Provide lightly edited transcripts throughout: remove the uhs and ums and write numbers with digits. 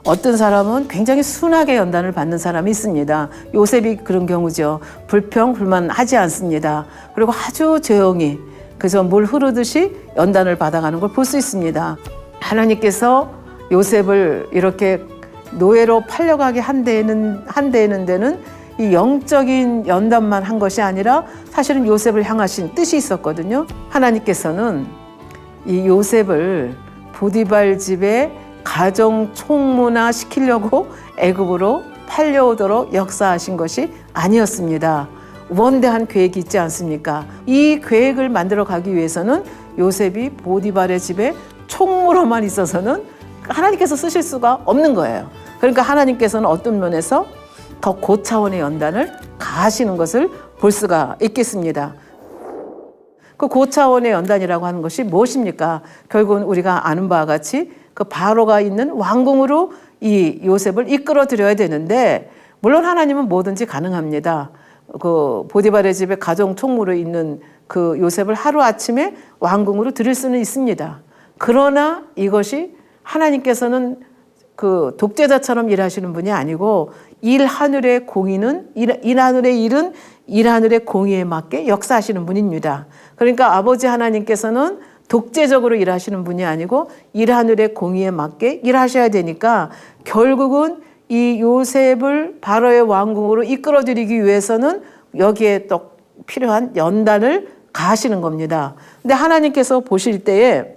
어떤 사람은 굉장히 순하게 연단을 받는 사람이 있습니다. 요셉이 그런 경우죠. 불평, 불만하지 않습니다. 그리고 아주 조용히 그래서 물 흐르듯이 연단을 받아가는 걸 볼 수 있습니다. 하나님께서 요셉을 이렇게 노예로 팔려가게 한 데는 이 영적인 연단만 한 것이 아니라 사실은 요셉을 향하신 뜻이 있었거든요. 하나님께서는 이 요셉을 보디발 집에 가정 총무나 시키려고 애굽으로 팔려오도록 역사하신 것이 아니었습니다. 원대한 계획이 있지 않습니까? 이 계획을 만들어 가기 위해서는 요셉이 보디발의 집에 총무로만 있어서는 하나님께서 쓰실 수가 없는 거예요. 그러니까 하나님께서는 어떤 면에서 더 고차원의 연단을 가하시는 것을 볼 수가 있겠습니다. 그 고차원의 연단이라고 하는 것이 무엇입니까? 결국은 우리가 아는 바와 같이 그 바로가 있는 왕궁으로 이 요셉을 이끌어 드려야 되는데, 물론 하나님은 뭐든지 가능합니다. 그 보디발의 집에 가정 총무로 있는 그 요셉을 하루아침에 왕궁으로 드릴 수는 있습니다. 그러나 이것이 하나님께서는 그 독재자처럼 일하시는 분이 아니고 일하늘의 공의는 일하늘의 일은 일하늘의 공의에 맞게 역사하시는 분입니다. 그러니까 아버지 하나님께서는 독재적으로 일하시는 분이 아니고 일하늘의 공의에 맞게 일하셔야 되니까 결국은 이 요셉을 바로의 왕궁으로 이끌어들이기 위해서는 여기에 또 필요한 연단을 가하시는 겁니다. 근데 하나님께서 보실 때에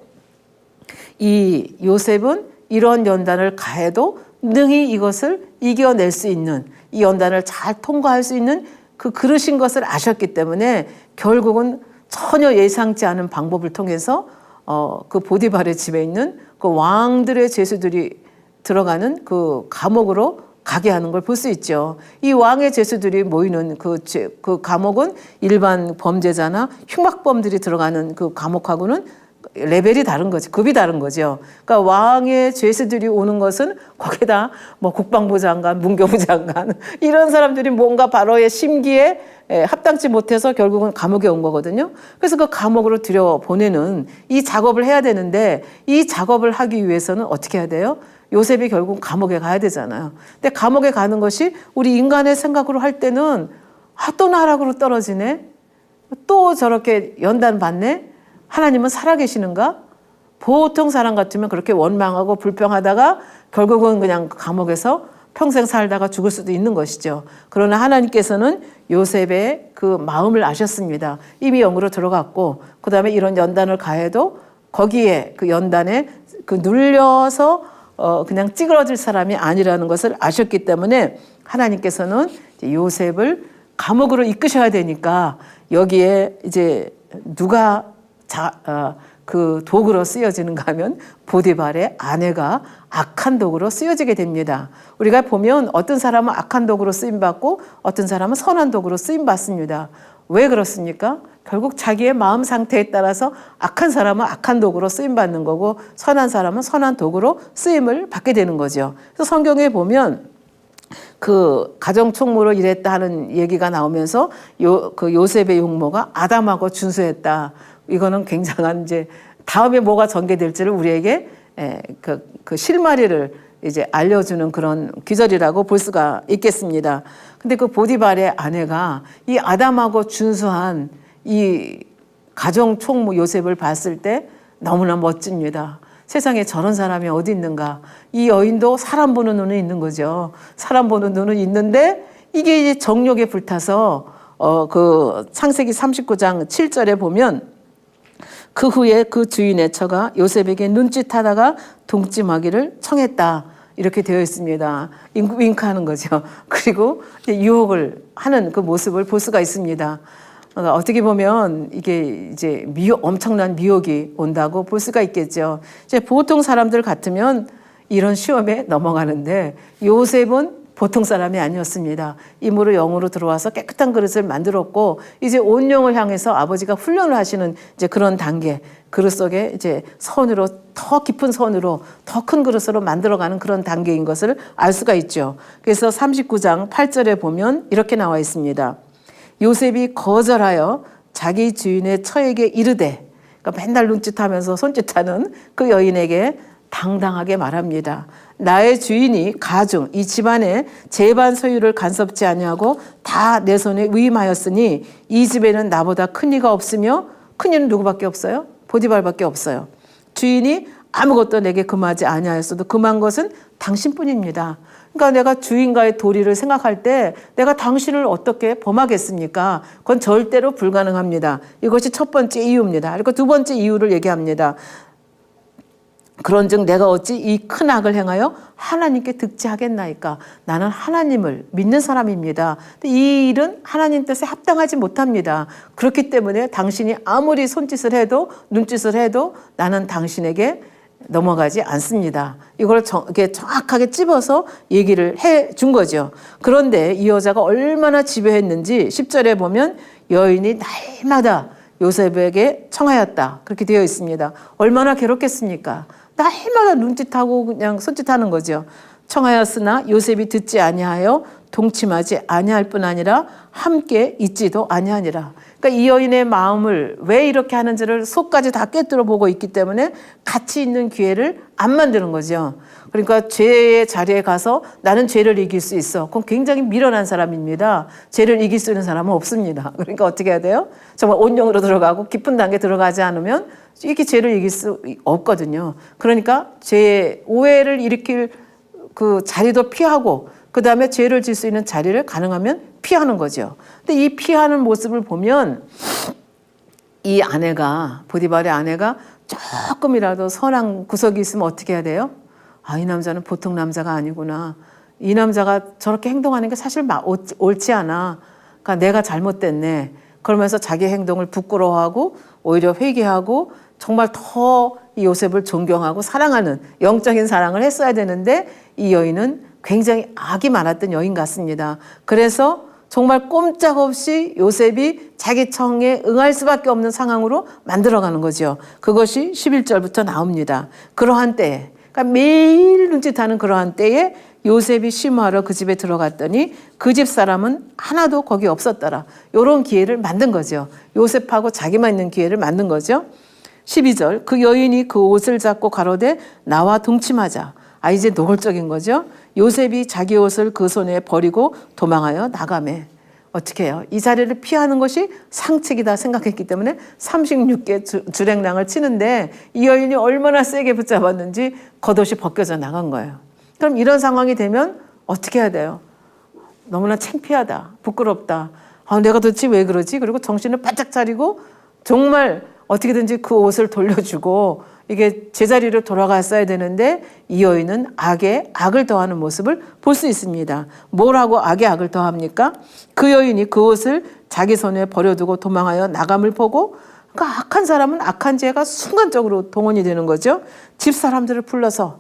이 요셉은 이런 연단을 가해도 능히 이것을 이겨낼 수 있는, 이 연단을 잘 통과할 수 있는 그 그릇인 것을 아셨기 때문에 결국은 전혀 예상치 않은 방법을 통해서 그 보디발의 집에 있는 그 왕들의 죄수들이 들어가는 그 감옥으로 가게 하는 걸 볼 수 있죠. 이 왕의 죄수들이 모이는 그 감옥은 일반 범죄자나 흉악범들이 들어가는 그 감옥하고는 레벨이 다른 거지, 급이 다른 거죠. 그러니까 왕의 죄수들이 오는 것은 거기다 뭐 국방부 장관, 문교부 장관 이런 사람들이 뭔가 바로의 심기에 합당치 못해서 결국은 감옥에 온 거거든요. 그래서 그 감옥으로 들여보내는 이 작업을 해야 되는데, 이 작업을 하기 위해서는 어떻게 해야 돼요? 요셉이 결국 감옥에 가야 되잖아요. 근데 감옥에 가는 것이 우리 인간의 생각으로 할 때는 또 나락으로 떨어지네, 또 저렇게 연단 받네, 하나님은 살아계시는가? 보통 사람 같으면 그렇게 원망하고 불평하다가 결국은 그냥 감옥에서 평생 살다가 죽을 수도 있는 것이죠. 그러나 하나님께서는 요셉의 그 마음을 아셨습니다. 이미 영으로 들어갔고, 그 다음에 이런 연단을 가해도 거기에 그 연단에 그 눌려서 그냥 찌그러질 사람이 아니라는 것을 아셨기 때문에 하나님께서는 요셉을 감옥으로 이끄셔야 되니까 여기에 이제 누가 그 도구로 쓰여지는가 하면 보디발의 아내가 악한 도구로 쓰여지게 됩니다. 우리가 보면 어떤 사람은 악한 도구로 쓰임받고 어떤 사람은 선한 도구로 쓰임받습니다. 왜 그렇습니까? 결국 자기의 마음 상태에 따라서 악한 사람은 악한 도구로 쓰임받는 거고 선한 사람은 선한 도구로 쓰임을 받게 되는 거죠. 그래서 성경에 보면 그 가정 총무로 일했다 하는 얘기가 나오면서 그 요셉의 용모가 아담하고 준수했다. 이거는 굉장한 이제 다음에 뭐가 전개될지를 우리에게 그 실마리를 이제 알려주는 그런 기절이라고 볼 수가 있겠습니다. 근데 그 보디발의 아내가 이 아담하고 준수한 이 가정 총무 요셉을 봤을 때 너무나 멋집니다. 세상에 저런 사람이 어디 있는가. 이 여인도 사람 보는 눈은 있는 거죠. 사람 보는 눈은 있는데 이게 이제 정욕에 불타서 그 창세기 39장 7절에 보면 그 후에 그 주인의 처가 요셉에게 눈짓하다가 동침하기를 청했다. 이렇게 되어 있습니다. 윙크하는 거죠. 그리고 유혹을 하는 그 모습을 볼 수가 있습니다. 어떻게 보면 이게 이제 엄청난 미혹이 온다고 볼 수가 있겠죠. 이제 보통 사람들 같으면 이런 시험에 넘어가는데 요셉은 보통 사람이 아니었습니다. 임으로 영으로 들어와서 깨끗한 그릇을 만들었고 이제 온 영을 향해서 아버지가 훈련을 하시는 이제 그런 단계, 그릇 속에 이제 선으로 더 깊은 선으로 더 큰 그릇으로 만들어가는 그런 단계인 것을 알 수가 있죠. 그래서 39장 8절에 보면 이렇게 나와 있습니다. 요셉이 거절하여 자기 주인의 처에게 이르되, 그러니까 맨날 눈짓하면서 손짓하는 그 여인에게 당당하게 말합니다. 나의 주인이 가중 이 집안의 제반 소유를 간섭지 아니하고 다 내 손에 위임하였으니 이 집에는 나보다 큰 이가 없으며 큰 이는 누구밖에 없어요? 보디발밖에 없어요. 주인이 아무것도 내게 금하지 아니하였어도 금한 것은 당신뿐입니다. 그러니까 내가 주인과의 도리를 생각할 때 내가 당신을 어떻게 범하겠습니까? 그건 절대로 불가능합니다. 이것이 첫 번째 이유입니다. 그리고 두 번째 이유를 얘기합니다. 그런즉 내가 어찌 이 큰 악을 행하여 하나님께 득지하겠나이까. 나는 하나님을 믿는 사람입니다. 이 일은 하나님 뜻에 합당하지 못합니다. 그렇기 때문에 당신이 아무리 손짓을 해도 눈짓을 해도 나는 당신에게 넘어가지 않습니다. 이걸 정확하게 찝어서 얘기를 해 준 거죠. 그런데 이 여자가 얼마나 지배했는지 10절에 보면 여인이 날마다 요셉에게 청하였다. 그렇게 되어 있습니다. 얼마나 괴롭겠습니까? 날마다 눈짓하고 그냥 손짓하는 거죠. 청하였으나 요셉이 듣지 아니하여 동침하지 아니할 뿐 아니라 함께 있지도 아니하니라. 그러니까 이 여인의 마음을 왜 이렇게 하는지를 속까지 다 꿰뚫어 보고 있기 때문에 같이 있는 기회를 안 만드는 거죠. 그러니까 죄의 자리에 가서 나는 죄를 이길 수 있어. 그건 굉장히 미련한 사람입니다. 죄를 이길 수 있는 사람은 없습니다. 그러니까 어떻게 해야 돼요? 정말 온영으로 들어가고 깊은 단계 들어가지 않으면 이렇게 죄를 이길 수 없거든요. 그러니까 죄의 오해를 일으킬 그 자리도 피하고 그 다음에 죄를 질 수 있는 자리를 가능하면 피하는 거죠. 근데 이 피하는 모습을 보면 이 아내가, 보디발의 아내가 조금이라도 선한 구석이 있으면 어떻게 해야 돼요? 아, 이 남자는 보통 남자가 아니구나. 이 남자가 저렇게 행동하는 게 사실 옳지 않아. 그러니까 내가 잘못됐네. 그러면서 자기 행동을 부끄러워하고 오히려 회개하고 정말 더 이 요셉을 존경하고 사랑하는 영적인 사랑을 했어야 되는데 이 여인은 굉장히 악이 많았던 여인 같습니다. 그래서 정말 꼼짝없이 요셉이 자기 청에 응할 수밖에 없는 상황으로 만들어가는 거죠. 그것이 11절부터 나옵니다. 그러한 때에, 그러니까 매일 눈짓하는 그러한 때에 요셉이 심호하러 그 집에 들어갔더니 그 집 사람은 하나도 거기 없었더라. 이런 기회를 만든 거죠. 요셉하고 자기만 있는 기회를 만든 거죠. 12절 그 여인이 그 옷을 잡고 가로되 나와 동침하자. 아, 이제 노골적인 거죠. 요셉이 자기 옷을 그 손에 버리고 도망하여 나가매. 어떻게 해요? 이 자리를 피하는 것이 상책이다 생각했기 때문에 36개 주랭랑을 치는데 이 여인이 얼마나 세게 붙잡았는지 겉옷이 벗겨져 나간 거예요. 그럼 이런 상황이 되면 어떻게 해야 돼요? 너무나 창피하다, 부끄럽다. 아, 내가 도대체 왜 그러지? 그리고 정신을 바짝 차리고 정말 어떻게든지 그 옷을 돌려주고 이게 제자리로 돌아갔어야 되는데 이 여인은 악에 악을 더하는 모습을 볼 수 있습니다. 뭘 하고 악에 악을 더합니까? 그 여인이 그 옷을 자기 손에 버려두고 도망하여 나감을 보고, 그러니까 악한 사람은 악한 죄가 순간적으로 동원이 되는 거죠. 집 사람들을 불러서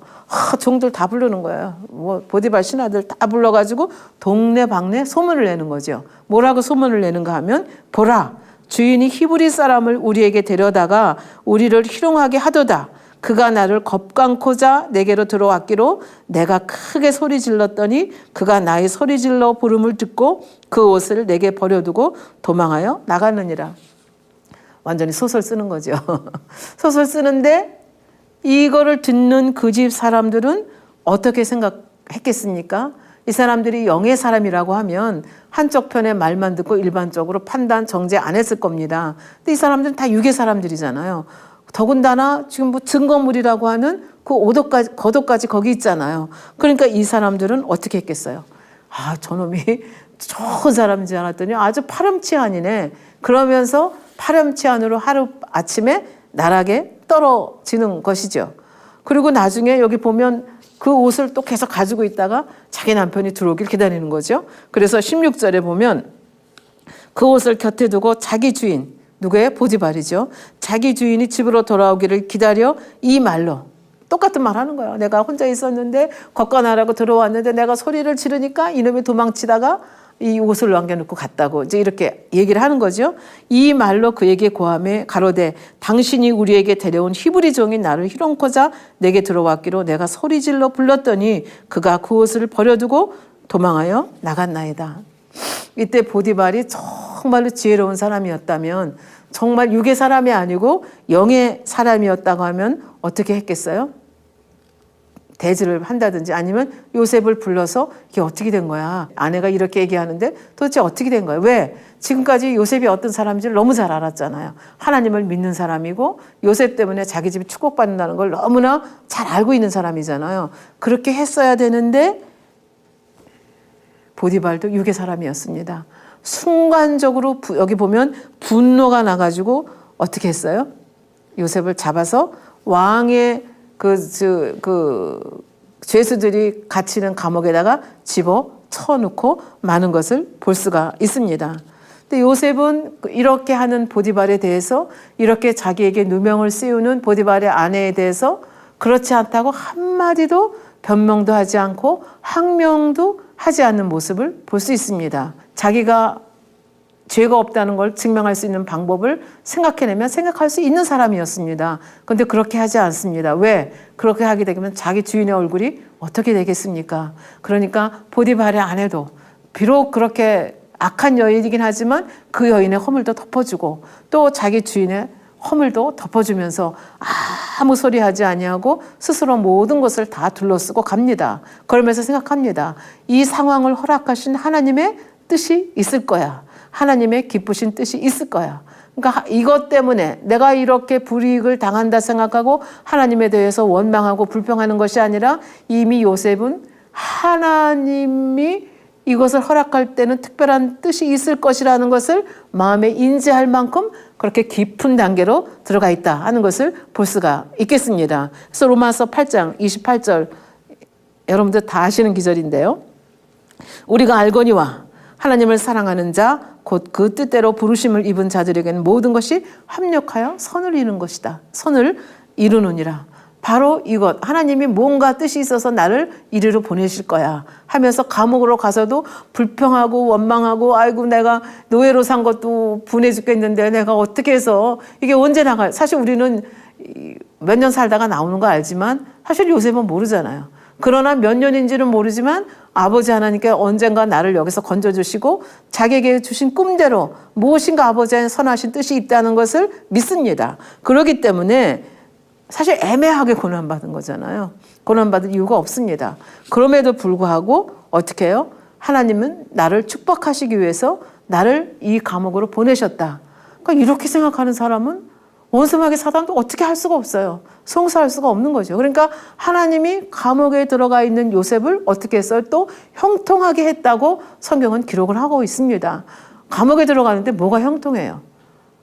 종들 다 부르는 거예요. 뭐 보디발 신하들 다 불러가지고 동네 방네 소문을 내는 거죠. 뭐라고 소문을 내는가 하면 보라, 주인이 히브리 사람을 우리에게 데려다가 우리를 희롱하게 하도다. 그가 나를 겁강코자 내게로 들어왔기로 내가 크게 소리 질렀더니 그가 나의 소리 질러 부름을 듣고 그 옷을 내게 버려두고 도망하여 나가느니라. 완전히 소설 쓰는 거죠. 소설 쓰는데 이거를 듣는 그 집 사람들은 어떻게 생각했겠습니까? 이 사람들이 영의 사람이라고 하면 한쪽 편의 말만 듣고 일반적으로 판단, 정죄 안 했을 겁니다. 근데 이 사람들은 다 육의 사람들이잖아요. 더군다나 지금 뭐 증거물이라고 하는 그 겉옷까지 거기 있잖아요. 그러니까 이 사람들은 어떻게 했겠어요? 아, 저놈이 좋은 사람인 줄 알았더니 아주 파렴치한이네. 그러면서 파렴치한으로 하루 아침에 나락에 떨어지는 것이죠. 그리고 나중에 여기 보면 그 옷을 또 계속 가지고 있다가 자기 남편이 들어오길 기다리는 거죠. 그래서 16절에 보면 그 옷을 곁에 두고 자기 주인, 누구의? 보디발이죠. 자기 주인이 집으로 돌아오기를 기다려 이 말로 똑같은 말 하는 거예요. 내가 혼자 있었는데 겉가나라고 들어왔는데 내가 소리를 지르니까 이놈이 도망치다가 이 옷을 남겨놓고 갔다고 이제 이렇게 얘기를 하는 거죠. 이 말로 그에게 고함에 가로되 당신이 우리에게 데려온 히브리 종이 나를 희롱코자 내게 들어왔기로 내가 소리질러 불렀더니 그가 그 옷을 버려두고 도망하여 나갔나이다. 이때 보디발이 정말로 지혜로운 사람이었다면, 정말 육의 사람이 아니고 영의 사람이었다고 하면 어떻게 했겠어요? 대지를 한다든지 아니면 요셉을 불러서 이게 어떻게 된 거야? 아내가 이렇게 얘기하는데 도대체 어떻게 된 거야? 왜? 지금까지 요셉이 어떤 사람인지를 너무 잘 알았잖아요. 하나님을 믿는 사람이고 요셉 때문에 자기 집이 축복받는다는 걸 너무나 잘 알고 있는 사람이잖아요. 그렇게 했어야 되는데 보디발도 육의 사람이었습니다. 순간적으로 여기 보면 분노가 나가지고 어떻게 했어요? 요셉을 잡아서 왕의 죄수들이 갇히는 감옥에다가 집어 쳐놓고 많은 것을 볼 수가 있습니다. 근데 요셉은 이렇게 하는 보디발에 대해서 이렇게 자기에게 누명을 씌우는 보디발의 아내에 대해서 그렇지 않다고 한마디도 변명도 하지 않고 항명도 하지 않는 모습을 볼 수 있습니다. 자기가 죄가 없다는 걸 증명할 수 있는 방법을 생각해내면 생각할 수 있는 사람이었습니다. 그런데 그렇게 하지 않습니다. 왜? 그렇게 하게 되면 자기 주인의 얼굴이 어떻게 되겠습니까? 그러니까 보디발의 아내도 비록 그렇게 악한 여인이긴 하지만 그 여인의 허물도 덮어주고 또 자기 주인의 허물도 덮어주면서 아무 소리 하지 아니하고 스스로 모든 것을 다 둘러쓰고 갑니다. 그러면서 생각합니다. 이 상황을 허락하신 하나님의 뜻이 있을 거야. 하나님의 기쁘신 뜻이 있을 거야. 그러니까 이것 때문에 내가 이렇게 불이익을 당한다 생각하고 하나님에 대해서 원망하고 불평하는 것이 아니라 이미 요셉은 하나님이 이것을 허락할 때는 특별한 뜻이 있을 것이라는 것을 마음에 인지할 만큼 그렇게 깊은 단계로 들어가 있다 하는 것을 볼 수가 있겠습니다. 그래서 로마서 8장 28절 여러분들 다 아시는 기절인데요. 우리가 알거니와 하나님을 사랑하는 자 곧 그 뜻대로 부르심을 입은 자들에게는 모든 것이 합력하여 선을 이루는 것이다. 선을 이루느니라. 바로 이것, 하나님이 뭔가 뜻이 있어서 나를 이리로 보내실 거야 하면서 감옥으로 가서도 불평하고 원망하고 아이고 내가 노예로 산 것도 분해 죽겠는데 내가 어떻게 해서 이게 언제 나가요. 사실 우리는 몇 년 살다가 나오는 거 알지만 사실 요셉은 모르잖아요. 그러나 몇 년인지는 모르지만 아버지 하나님께 언젠가 나를 여기서 건져주시고 자기에게 주신 꿈대로 무엇인가 아버지의 선하신 뜻이 있다는 것을 믿습니다. 그렇기 때문에 사실 애매하게 고난받은 거잖아요. 고난받을 이유가 없습니다. 그럼에도 불구하고 어떻게 해요? 하나님은 나를 축복하시기 위해서 나를 이 감옥으로 보내셨다. 그러니까 이렇게 생각하는 사람은 원수마귀 사단도 어떻게 할 수가 없어요. 송사할 수가 없는 거죠. 그러니까 하나님이 감옥에 들어가 있는 요셉을 어떻게 했어요? 또 형통하게 했다고 성경은 기록을 하고 있습니다. 감옥에 들어가는데 뭐가 형통해요?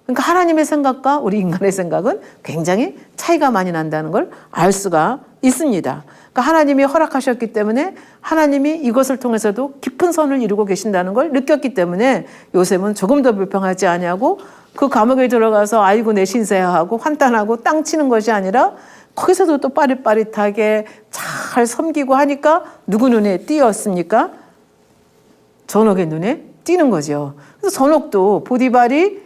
그러니까 하나님의 생각과 우리 인간의 생각은 굉장히 차이가 많이 난다는 걸 알 수가 있습니다. 그러니까 하나님이 허락하셨기 때문에 하나님이 이것을 통해서도 깊은 선을 이루고 계신다는 걸 느꼈기 때문에 요셉은 조금 더 불평하지 아니하고 그 감옥에 들어가서 아이고 내 신세야 하고 환단하고 땅 치는 것이 아니라 거기서도 또 빠릿빠릿하게 잘 섬기고 하니까 누구 눈에 띄었습니까? 전옥의 눈에 띄는 거죠. 그래서 전옥도 보디발이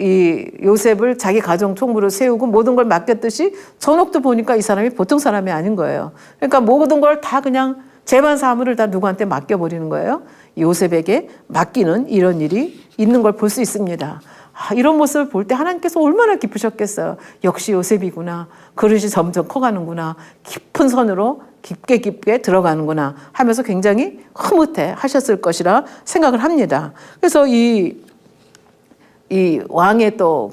이 요셉을 자기 가정 총무로 세우고 모든 걸 맡겼듯이 전옥도 보니까 이 사람이 보통 사람이 아닌 거예요. 그러니까 모든 걸 다 그냥 재반 사무를 다 누구한테 맡겨버리는 거예요. 요셉에게 맡기는 이런 일이 있는 걸 볼 수 있습니다. 이런 모습을 볼 때 하나님께서 얼마나 기쁘셨겠어요. 역시 요셉이구나. 그릇이 점점 커가는구나. 깊은 선으로 깊게 들어가는구나 하면서 굉장히 흐뭇해 하셨을 것이라 생각을 합니다. 그래서 이 왕의 또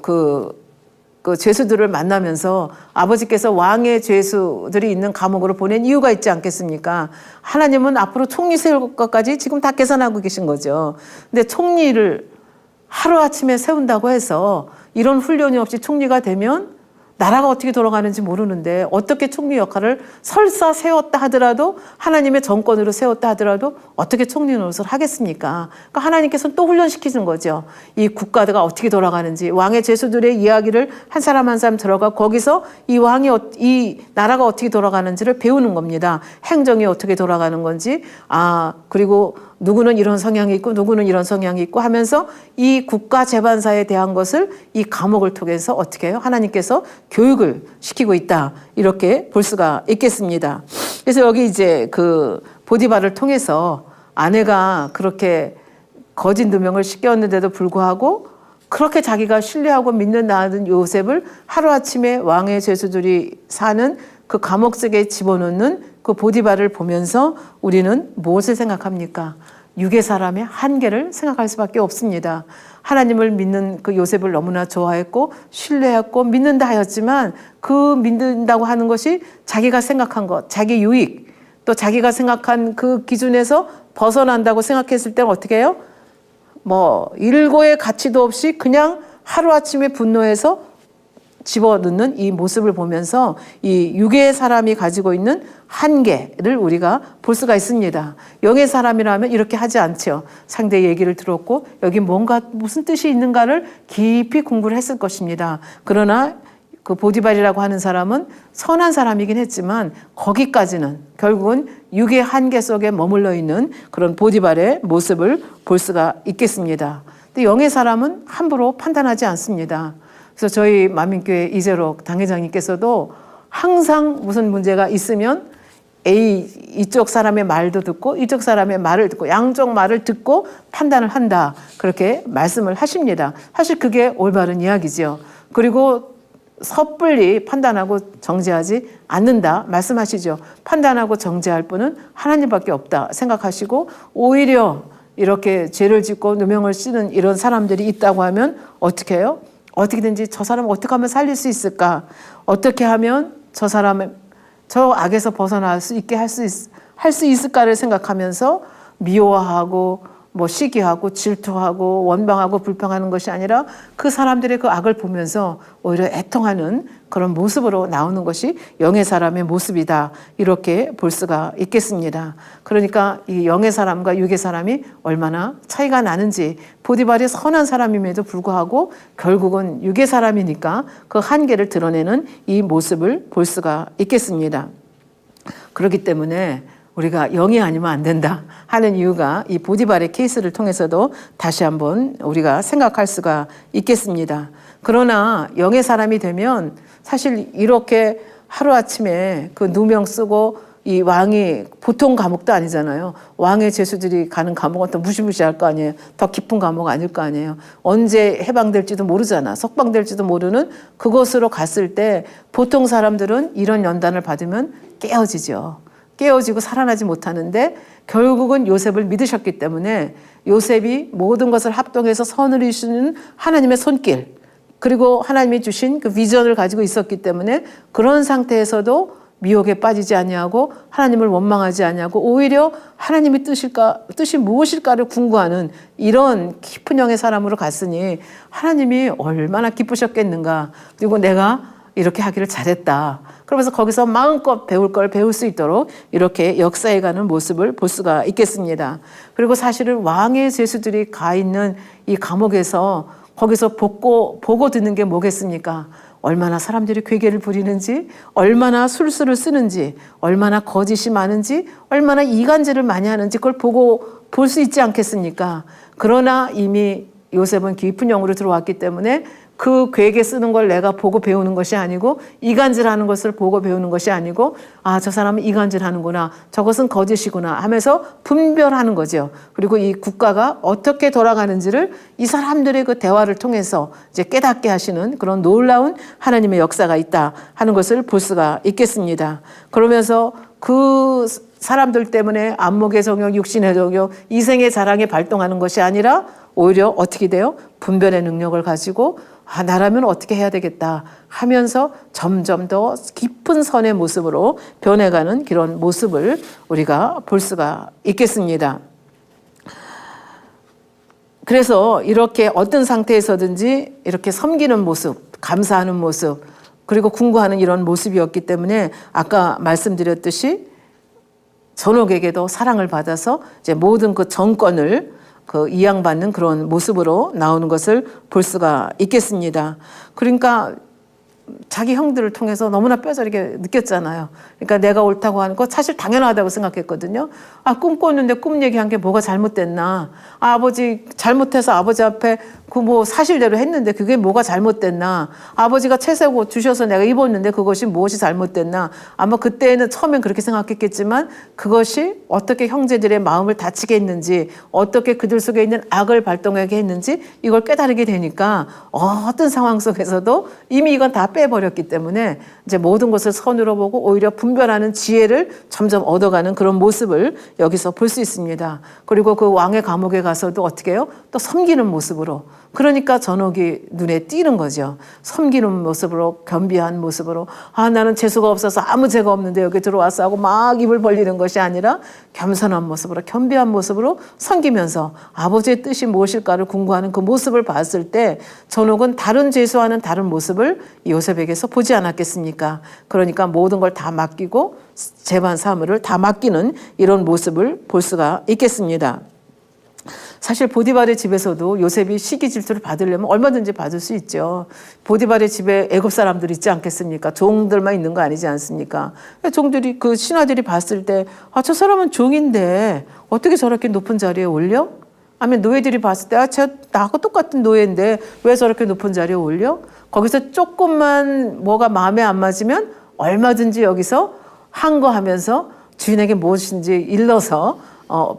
그 죄수들을 만나면서 아버지께서 왕의 죄수들이 있는 감옥으로 보낸 이유가 있지 않겠습니까? 하나님은 앞으로 총리 세울 것까지 지금 다 계산하고 계신 거죠. 근데 총리를 하루아침에 세운다고 해서 이런 훈련이 없이 총리가 되면 나라가 어떻게 돌아가는지 모르는데 어떻게 총리 역할을 설사 세웠다 하더라도 하나님의 정권으로 세웠다 하더라도 어떻게 총리 노릇을 하겠습니까? 그러니까 하나님께서는 또 훈련시키는 거죠. 이 국가가 어떻게 돌아가는지 왕의 죄수들의 이야기를 한 사람 한 사람 들어가 거기서 이 나라가 어떻게 돌아가는지를 배우는 겁니다. 행정이 어떻게 돌아가는 건지 그리고 누구는 이런 성향이 있고 누구는 이런 성향이 있고 하면서 이 국가 재반사에 대한 것을 이 감옥을 통해서 어떻게 해요? 하나님께서 교육을 시키고 있다. 이렇게 볼 수가 있겠습니다. 그래서 여기 이제 그 보디발을 통해서 아내가 그렇게 거짓 누명을 씌웠는데도 불구하고 그렇게 자기가 신뢰하고 믿는 나은 요셉을 하루아침에 왕의 죄수들이 사는 그 감옥 속에 집어넣는 그 보디발을 보면서 우리는 무엇을 생각합니까? 육의 사람의 한계를 생각할 수밖에 없습니다. 하나님을 믿는 그 요셉을 너무나 좋아했고 신뢰했고 믿는다 하였지만 그 믿는다고 하는 것이 자기가 생각한 것, 자기 유익, 또 자기가 생각한 그 기준에서 벗어난다고 생각했을 때는 어떻게 해요? 일고의 가치도 없이 그냥 하루아침에 분노해서 집어넣는 이 모습을 보면서 이 육의 사람이 가지고 있는 한계를 우리가 볼 수가 있습니다. 영의 사람이라면 이렇게 하지 않죠. 상대의 얘기를 들었고 여기 뭔가 무슨 뜻이 있는가를 깊이 공부를 했을 것입니다. 그러나 그 보디발이라고 하는 사람은 선한 사람이긴 했지만 거기까지는 결국은 육의 한계 속에 머물러 있는 그런 보디발의 모습을 볼 수가 있겠습니다. 근데 영의 사람은 함부로 판단하지 않습니다. 그래서 저희 만민교회 이재록 당회장님께서도 항상 무슨 문제가 있으면 이쪽 사람의 말도 듣고 이쪽 사람의 말을 듣고 양쪽 말을 듣고 판단을 한다. 그렇게 말씀을 하십니다. 사실 그게 올바른 이야기죠. 그리고 섣불리 판단하고 정죄하지 않는다 말씀하시죠. 판단하고 정죄할 분은 하나님밖에 없다 생각하시고 오히려 이렇게 죄를 짓고 누명을 씌는 이런 사람들이 있다고 하면 어떻게 해요? 어떻게든지 저 사람을 어떻게 하면 살릴 수 있을까? 어떻게 하면 저 사람을 저 악에서 벗어날 수 있게 할 수 있을까를 생각하면서 미워하고 시기하고 질투하고 원망하고 불평하는 것이 아니라 그 사람들의 그 악을 보면서 오히려 애통하는 그런 모습으로 나오는 것이 영의 사람의 모습이다. 이렇게 볼 수가 있겠습니다. 그러니까 이 영의 사람과 육의 사람이 얼마나 차이가 나는지 보디발이 선한 사람임에도 불구하고 결국은 육의 사람이니까 그 한계를 드러내는 이 모습을 볼 수가 있겠습니다. 그렇기 때문에 우리가 영이 아니면 안 된다 하는 이유가 이 보디발의 케이스를 통해서도 다시 한번 우리가 생각할 수가 있겠습니다. 그러나 영의 사람이 되면 사실 이렇게 하루아침에 그 누명 쓰고 이 왕이 보통 감옥도 아니잖아요. 왕의 죄수들이 가는 감옥은 더 무시무시할 거 아니에요. 더 깊은 감옥 아닐 거 아니에요. 언제 해방될지도 모르잖아. 석방될지도 모르는 그곳으로 갔을 때 보통 사람들은 이런 연단을 받으면 깨어지죠. 깨어지고 살아나지 못하는데 결국은 요셉을 믿으셨기 때문에 요셉이 모든 것을 합동해서 선을 이루시는 하나님의 손길 그리고 하나님이 주신 그 비전을 가지고 있었기 때문에 그런 상태에서도 미혹에 빠지지 아니하고 하나님을 원망하지 아니하고 오히려 하나님의 뜻이 무엇일까를 궁구하는 이런 깊은 영의 사람으로 갔으니 하나님이 얼마나 기쁘셨겠는가. 그리고 내가 이렇게 하기를 잘했다. 그러면서 거기서 마음껏 배울 걸 배울 수 있도록 이렇게 역사해가는 모습을 볼 수가 있겠습니다. 그리고 사실은 왕의 죄수들이 가 있는 이 감옥에서 거기서 보고 듣는 게 뭐겠습니까? 얼마나 사람들이 괴계를 부리는지, 얼마나 술수를 쓰는지, 얼마나 거짓이 많은지, 얼마나 이간질을 많이 하는지 그걸 보고 볼 수 있지 않겠습니까? 그러나 이미 요셉은 깊은 영으로 들어왔기 때문에 그 괴계 쓰는 걸 내가 보고 배우는 것이 아니고 이간질하는 것을 보고 배우는 것이 아니고 저 사람은 이간질하는구나 저것은 거짓이구나 하면서 분별하는 거죠. 그리고 이 국가가 어떻게 돌아가는지를 이 사람들의 그 대화를 통해서 이제 깨닫게 하시는 그런 놀라운 하나님의 역사가 있다 하는 것을 볼 수가 있겠습니다. 그러면서 그 사람들 때문에 안목의 정욕, 육신의 정욕, 이생의 자랑에 발동하는 것이 아니라 오히려 어떻게 돼요? 분별의 능력을 가지고 나라면 어떻게 해야 되겠다 하면서 점점 더 깊은 선의 모습으로 변해가는 그런 모습을 우리가 볼 수가 있겠습니다. 그래서 이렇게 어떤 상태에서든지 이렇게 섬기는 모습, 감사하는 모습, 그리고 궁구하는 이런 모습이었기 때문에 아까 말씀드렸듯이 전옥에게도 사랑을 받아서 이제 모든 그 정권을 이양받는 그런 모습으로 나오는 것을 볼 수가 있겠습니다. 그러니까 자기 형들을 통해서 너무나 뼈저리게 느꼈잖아요. 그러니까 내가 옳다고 하는 거 사실 당연하다고 생각했거든요. 꿈꿨는데 꿈 얘기한 게 뭐가 잘못됐나. 아버지 잘못해서 아버지 앞에 그 사실대로 했는데 그게 뭐가 잘못됐나. 아버지가 채색옷 주셔서 내가 입었는데 그것이 무엇이 잘못됐나. 아마 그때는 처음엔 그렇게 생각했겠지만 그것이 어떻게 형제들의 마음을 다치게 했는지 어떻게 그들 속에 있는 악을 발동하게 했는지 이걸 깨달게 되니까 어떤 상황 속에서도 이미 이건 다 빼버렸기 때문에 이제 모든 것을 선으로 보고 오히려 분별하는 지혜를 점점 얻어가는 그런 모습을 여기서 볼 수 있습니다. 그리고 그 왕의 감옥에 가서도 어떻게 해요? 또 섬기는 모습으로. 그러니까 전옥이 눈에 띄는 거죠. 섬기는 모습으로, 겸비한 모습으로. 나는 재수가 없어서 아무 죄가 없는데 여기 들어와서 하고 막 입을 벌리는 것이 아니라 겸손한 모습으로, 겸비한 모습으로 섬기면서 아버지의 뜻이 무엇일까를 궁구하는 그 모습을 봤을 때 전옥은 다른 죄수와는 다른 모습을 요셉에게서 보지 않았겠습니까? 그러니까 모든 걸 다 맡기고 재반 사물을 다 맡기는 이런 모습을 볼 수가 있겠습니다. 사실 보디발의 집에서도 요셉이 시기 질투를 받으려면 얼마든지 받을 수 있죠. 보디발의 집에 애굽 사람들 있지 않겠습니까? 종들만 있는 거 아니지 않습니까? 종들이 그 신하들이 봤을 때 저 사람은 종인데 어떻게 저렇게 높은 자리에 올려? 아니면 노예들이 봤을 때 나하고 똑같은 노예인데 왜 저렇게 높은 자리에 올려? 거기서 조금만 뭐가 마음에 안 맞으면 얼마든지 여기서 항거하면서 주인에게 무엇인지 일러서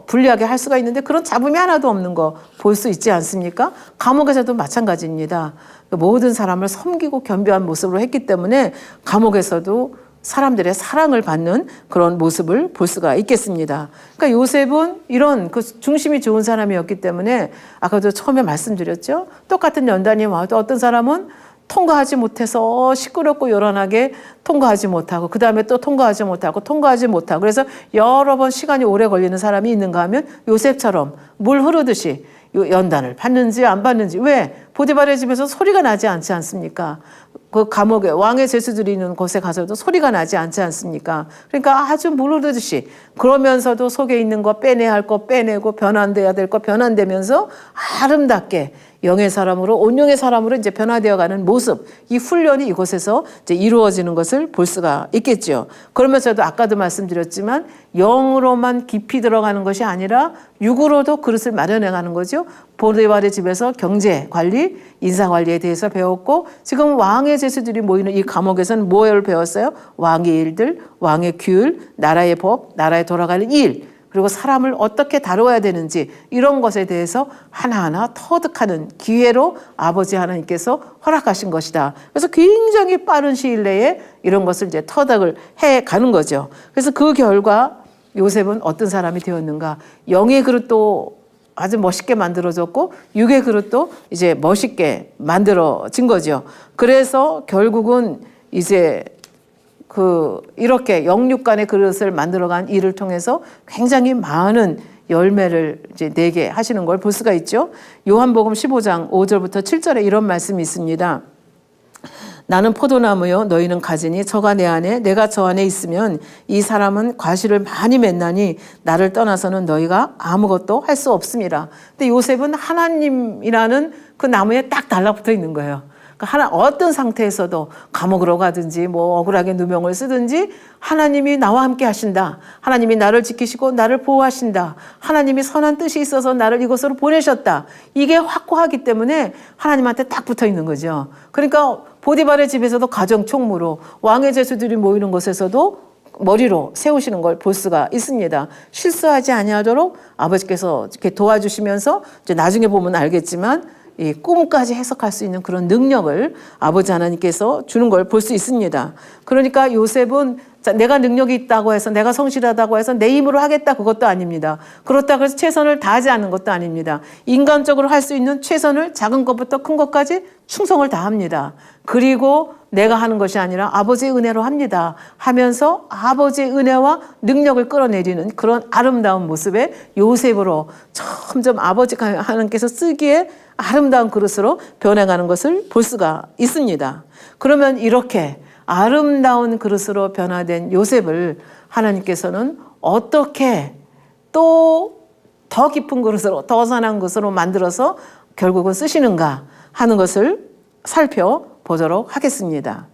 불리하게 할 수가 있는데 그런 잡음이 하나도 없는 거 볼 수 있지 않습니까? 감옥에서도 마찬가지입니다. 모든 사람을 섬기고 겸비한 모습으로 했기 때문에 감옥에서도 사람들의 사랑을 받는 그런 모습을 볼 수가 있겠습니다. 그러니까 요셉은 이런 그 중심이 좋은 사람이었기 때문에 아까도 처음에 말씀드렸죠. 똑같은 연단이 와도 어떤 사람은 통과하지 못해서 시끄럽고 요란하게 통과하지 못하고 그 다음에 또 통과하지 못하고 그래서 여러 번 시간이 오래 걸리는 사람이 있는가 하면 요셉처럼 물 흐르듯이 연단을 받는지 안 받는지. 왜? 보디발의 집에서 소리가 나지 않지 않습니까? 그 감옥에 왕의 죄수들이 있는 곳에 가서도 소리가 나지 않지 않습니까? 그러니까 아주 물 흐르듯이 그러면서도 속에 있는 거 빼내야 할 거 빼내고 변환돼야 될 거 변환되면서 아름답게 영의 사람으로 온영의 사람으로 이제 변화되어 가는 모습, 이 훈련이 이곳에서 이제 이루어지는 것을 볼 수가 있겠죠. 그러면서도 아까도 말씀드렸지만 영으로만 깊이 들어가는 것이 아니라 육으로도 그릇을 마련해 가는 거죠. 보디발의 집에서 경제 관리, 인사 관리에 대해서 배웠고 지금 왕의 제수들이 모이는 이 감옥에서는 뭐를 배웠어요? 왕의 일들, 왕의 규율, 나라의 법, 나라에 돌아가는 일. 그리고 사람을 어떻게 다루어야 되는지 이런 것에 대해서 하나하나 터득하는 기회로 아버지 하나님께서 허락하신 것이다. 그래서 굉장히 빠른 시일 내에 이런 것을 이제 터득을 해 가는 거죠. 그래서 그 결과 요셉은 어떤 사람이 되었는가? 영의 그릇도 아주 멋있게 만들어졌고 육의 그릇도 이제 멋있게 만들어진 거죠. 그래서 결국은 이제 이렇게 영육간의 그릇을 만들어간 일을 통해서 굉장히 많은 열매를 이제 내게 하시는 걸 볼 수가 있죠. 요한복음 15장 5절부터 7절에 이런 말씀이 있습니다. 나는 포도나무요 너희는 가지니 저가 내 안에 내가 저 안에 있으면 이 사람은 과실을 많이 맺나니 나를 떠나서는 너희가 아무것도 할 수 없습니다. 근데 요셉은 하나님이라는 그 나무에 딱 달라붙어 있는 거예요. 어떤 상태에서도 감옥으로 가든지 뭐 억울하게 누명을 쓰든지 하나님이 나와 함께 하신다. 하나님이 나를 지키시고 나를 보호하신다. 하나님이 선한 뜻이 있어서 나를 이곳으로 보내셨다. 이게 확고하기 때문에 하나님한테 딱 붙어 있는 거죠. 그러니까 보디발의 집에서도 가정 총무로 왕의 제수들이 모이는 곳에서도 머리로 세우시는 걸 볼 수가 있습니다. 실수하지 아니하도록 아버지께서 이렇게 도와주시면서 이제 나중에 보면 알겠지만 이 꿈까지 해석할 수 있는 그런 능력을 아버지 하나님께서 주는 걸 볼 수 있습니다. 그러니까 요셉은 내가 능력이 있다고 해서 내가 성실하다고 해서 내 힘으로 하겠다 그것도 아닙니다. 그렇다고 해서 최선을 다하지 않는 것도 아닙니다. 인간적으로 할 수 있는 최선을 작은 것부터 큰 것까지 충성을 다합니다. 그리고 내가 하는 것이 아니라 아버지의 은혜로 합니다 하면서 아버지의 은혜와 능력을 끌어내리는 그런 아름다운 모습의 요셉으로 점점 아버지 하나님께서 쓰기에 아름다운 그릇으로 변해가는 것을 볼 수가 있습니다. 그러면 이렇게 아름다운 그릇으로 변화된 요셉을 하나님께서는 어떻게 또 더 깊은 그릇으로 더 선한 그릇으로 만들어서 결국은 쓰시는가 하는 것을 살펴보도록 하겠습니다.